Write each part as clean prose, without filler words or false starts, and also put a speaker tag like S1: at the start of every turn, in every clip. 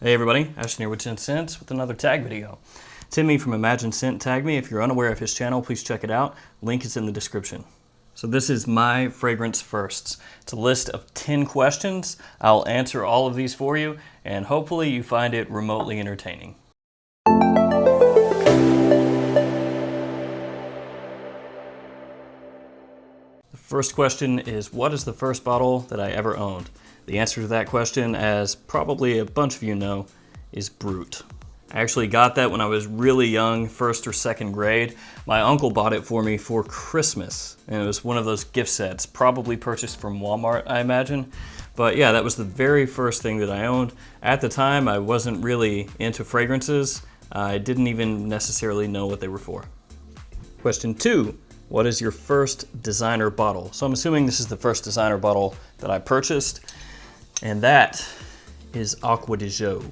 S1: Hey everybody, Ashton here with Gents with another tag video. Timmy from Imagine Scent tagged me. If you're unaware of his channel, please check it out. Link is in the description. So this is my fragrance firsts. It's a list of 10 questions. I'll answer all of these for you, and hopefully you find it remotely entertaining. The first question is, what is the first bottle that I ever owned? The answer to that question, as probably a bunch of you know, is Brut. I actually got that when I was really young, first or second grade. My uncle bought it for me for Christmas, and it was one of those gift sets, probably purchased from Walmart, I imagine. But yeah, that was the very first thing that I owned. At the time, I wasn't really into fragrances. I didn't even necessarily know what they were for. Question 2. What is your first designer bottle? So I'm assuming this is the first designer bottle that I purchased, and that is Acqua di Gio.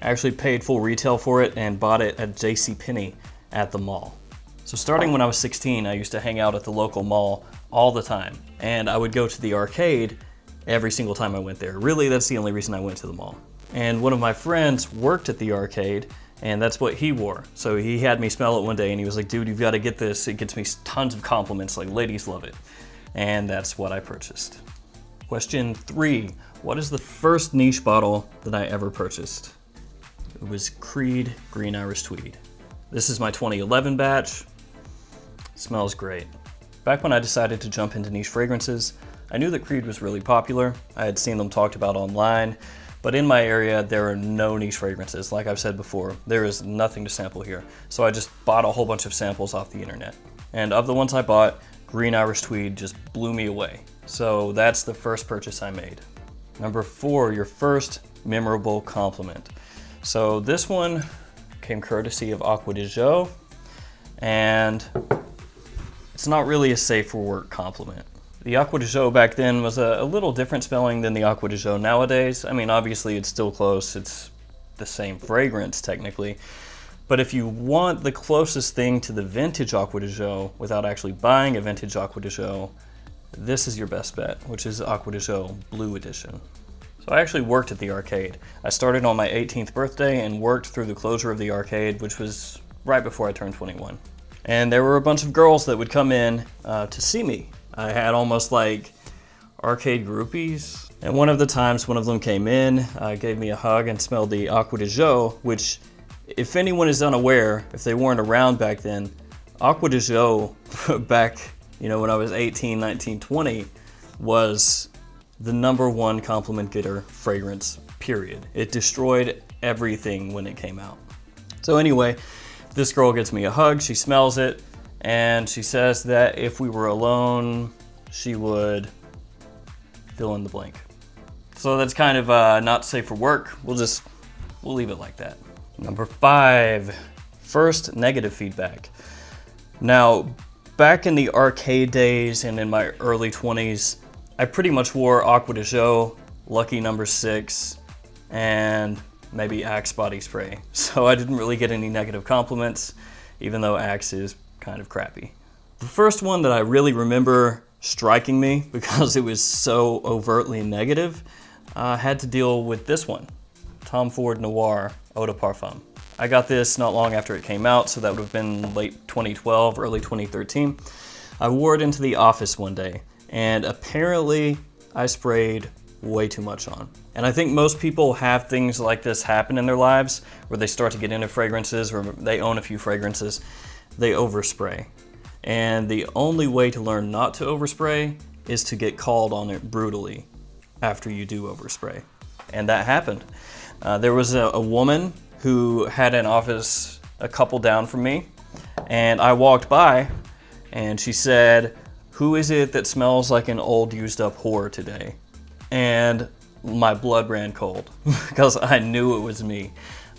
S1: I actually paid full retail for it and bought it at JCPenney at the mall. So starting when I was 16, I used to hang out at the local mall all the time, and I would go to the arcade every single time I went there. Really, that's the only reason I went to the mall. And one of my friends worked at the arcade, and that's what he wore. So he had me smell it one day and he was like, dude, you've got to get this. It gets me tons of compliments, like ladies love it. And that's what I purchased. Question 3, what is the first niche bottle that I ever purchased? It was Creed Green Irish Tweed. This is my 2011 batch. It smells great. Back when I decided to jump into niche fragrances, I knew that Creed was really popular. I had seen them talked about online, but in my area, there are no niche fragrances. Like I've said before, there is nothing to sample here. So I just bought a whole bunch of samples off the internet. And of the ones I bought, Green Irish Tweed just blew me away. So that's the first purchase I made. Number 4, your first memorable compliment. So this one came courtesy of Acqua di Gio, and it's not really a safe for work compliment. The Acqua di Gio back then was a little different spelling than the Acqua di Gio nowadays. I mean, obviously it's still close. It's the same fragrance technically. But if you want the closest thing to the vintage Acqua di Gio without actually buying a vintage Acqua di Gio, this is your best bet, which is Acqua di Gio Blue Edition. So I actually worked at the arcade. I started on my 18th birthday and worked through the closure of the arcade, which was right before I turned 21. And there were a bunch of girls that would come in to see me. I had almost like arcade groupies. And one of the times, one of them came in, gave me a hug and smelled the Acqua di Gio, which, if anyone is unaware, if they weren't around back then, Acqua di Gio back, when I was 18, 19, 20, was the #1 compliment getter fragrance, period. It destroyed everything when it came out. So anyway, this girl gets me a hug, she smells it, and she says that if we were alone, she would fill in the blank. So that's kind of not safe for work. We'll leave it like that. Number 5, first negative feedback. Now, back in the arcade days and in my early 20s, I pretty much wore Acqua di Gio, Lucky No. 6, and maybe Axe body spray. So I didn't really get any negative compliments, even though Axe is kind of crappy. The first one that I really remember striking me because it was so overtly negative had to deal with this one, Tom Ford Noir Eau de Parfum. I got this not long after it came out, so that would have been late 2012, early 2013. I wore it into the office one day, and apparently I sprayed way too much on. And I think most people have things like this happen in their lives where they start to get into fragrances or they own a few fragrances, they overspray. And the only way to learn not to overspray is to get called on it brutally after you do overspray. And that happened. There was a woman who had an office a couple down from me, and I walked by and she said, "Who is it that smells like an old used up whore today?" And my blood ran cold because I knew it was me.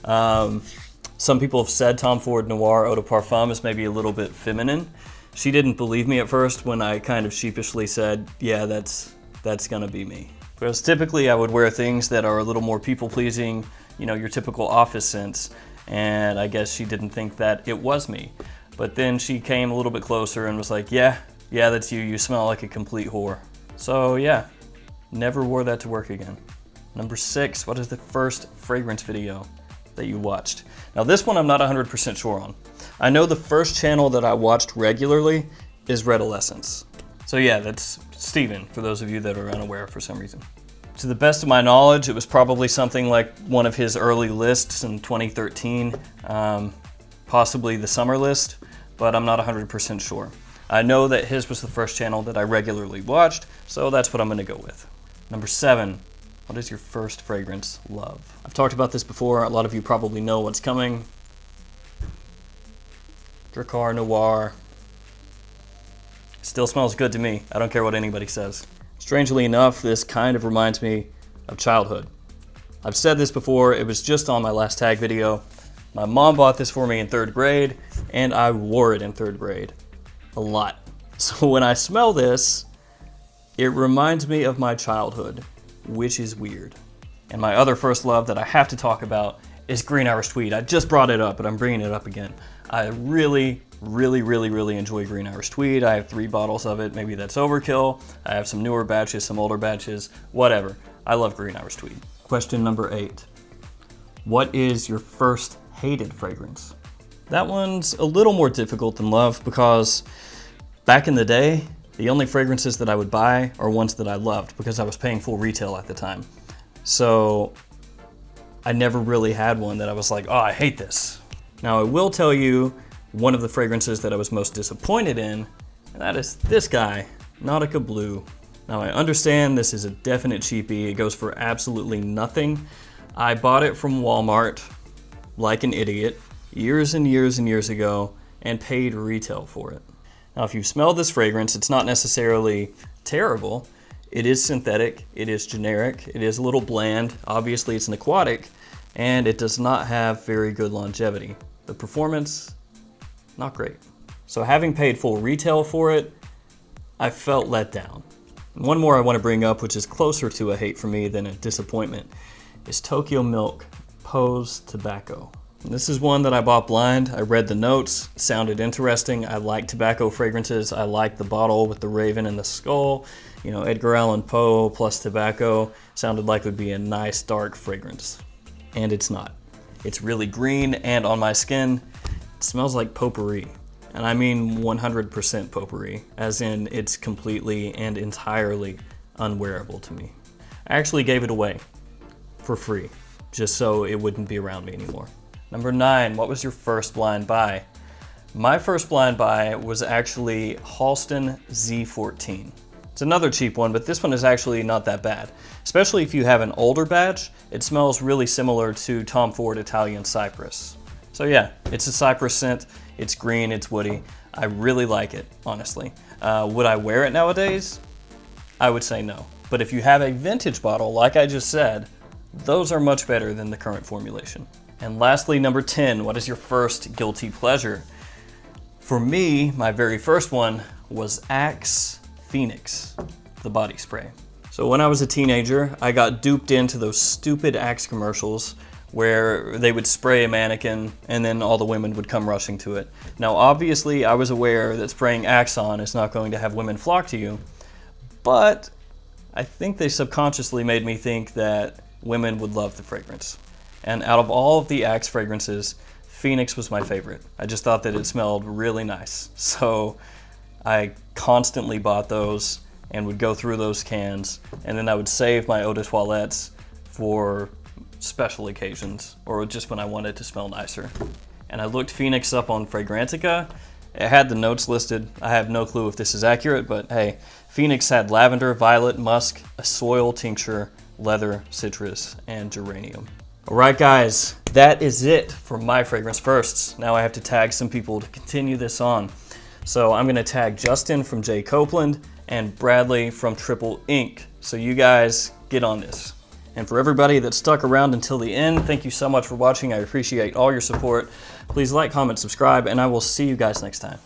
S1: Some people have said Tom Ford Noir Eau de Parfum is maybe a little bit feminine. She didn't believe me at first when I kind of sheepishly said, yeah, that's gonna be me. Because typically I would wear things that are a little more people-pleasing, your typical office scents, and I guess she didn't think that it was me. But then she came a little bit closer and was like, yeah, that's you smell like a complete whore. So yeah, never wore that to work again. Number 6, what is the first fragrance video that you watched? Now this one I'm not 100% sure on. I know the first channel that I watched regularly is Redolescence. So yeah, that's Steven, for those of you that are unaware for some reason. To the best of my knowledge, it was probably something like one of his early lists in 2013, possibly the summer list, but I'm not 100% sure. I know that his was the first channel that I regularly watched, so that's what I'm gonna go with. Number 7, what is your first fragrance love? I've talked about this before, a lot of you probably know what's coming. Drakkar Noir. Still smells good to me. I don't care what anybody says. Strangely enough, this kind of reminds me of childhood. I've said this before, it was just on my last tag video. My mom bought this for me in 3rd grade, and I wore it in 3rd grade. A lot. So when I smell this, it reminds me of my childhood, which is weird. And my other first love that I have to talk about is Green Irish Tweed. I just brought it up, but I'm bringing it up again. I really enjoy Green Irish Tweed. I have 3 bottles of it. Maybe that's overkill. I have some newer batches, some older batches, whatever. I love Green Irish Tweed. Question number 8. What is your first hated fragrance? That one's a little more difficult than love because back in the day, the only fragrances that I would buy are ones that I loved because I was paying full retail at the time. So I never really had one that I was like, oh, I hate this. Now I will tell you one of the fragrances that I was most disappointed in, and that is this guy, Nautica Blue. Now I understand this is a definite cheapie. It goes for absolutely nothing. I bought it from Walmart like an idiot years and years ago and paid retail for it. Now if you smell this fragrance, it's not necessarily terrible. It is synthetic, it is generic, it is a little bland. Obviously it's an aquatic, and it does not have very good longevity. The performance, not great. So having paid full retail for it, I felt let down. And one more I want to bring up, which is closer to a hate for me than a disappointment, is Tokyo Milk Pose Tobacco. And this is one that I bought blind. I read the notes, sounded interesting. I like tobacco fragrances. I like the bottle with the raven and the skull. You know, Edgar Allan Poe plus tobacco sounded like it would be a nice dark fragrance. And it's not. It's really green, and on my skin, it smells like potpourri. And I mean 100% potpourri, as in it's completely and entirely unwearable to me. I actually gave it away for free, just so it wouldn't be around me anymore. Number 9, what was your first blind buy? My first blind buy was actually Halston Z14. It's another cheap one, but this one is actually not that bad. Especially if you have an older batch, it smells really similar to Tom Ford Italian Cypress. So yeah, it's a cypress scent, it's green, it's woody. I really like it, honestly. Would I wear it nowadays? I would say no. But if you have a vintage bottle, like I just said, those are much better than the current formulation. And lastly, number 10, what is your first guilty pleasure? For me, my very first one was Axe Phoenix, the body spray. So when I was a teenager, I got duped into those stupid Axe commercials where they would spray a mannequin and then all the women would come rushing to it. Now obviously I was aware that spraying Axe on is not going to have women flock to you, but I think they subconsciously made me think that women would love the fragrance. And out of all of the Axe fragrances, Phoenix was my favorite. I just thought that it smelled really nice. So I constantly bought those and would go through those cans, and then I would save my eau de toilettes for special occasions or just when I wanted to smell nicer. And I looked Phoenix up on Fragrantica. It had the notes listed. I have no clue if this is accurate, but hey, Phoenix had lavender, violet, musk, a soil tincture, leather, citrus, and geranium. All right, guys, that is it for my fragrance firsts. Now I have to tag some people to continue this on. So I'm gonna tag Justin from J. Copeland and Bradley from Triple Ink. So you guys get on this. And for everybody that stuck around until the end, thank you so much for watching. I appreciate all your support. Please like, comment, subscribe, and I will see you guys next time.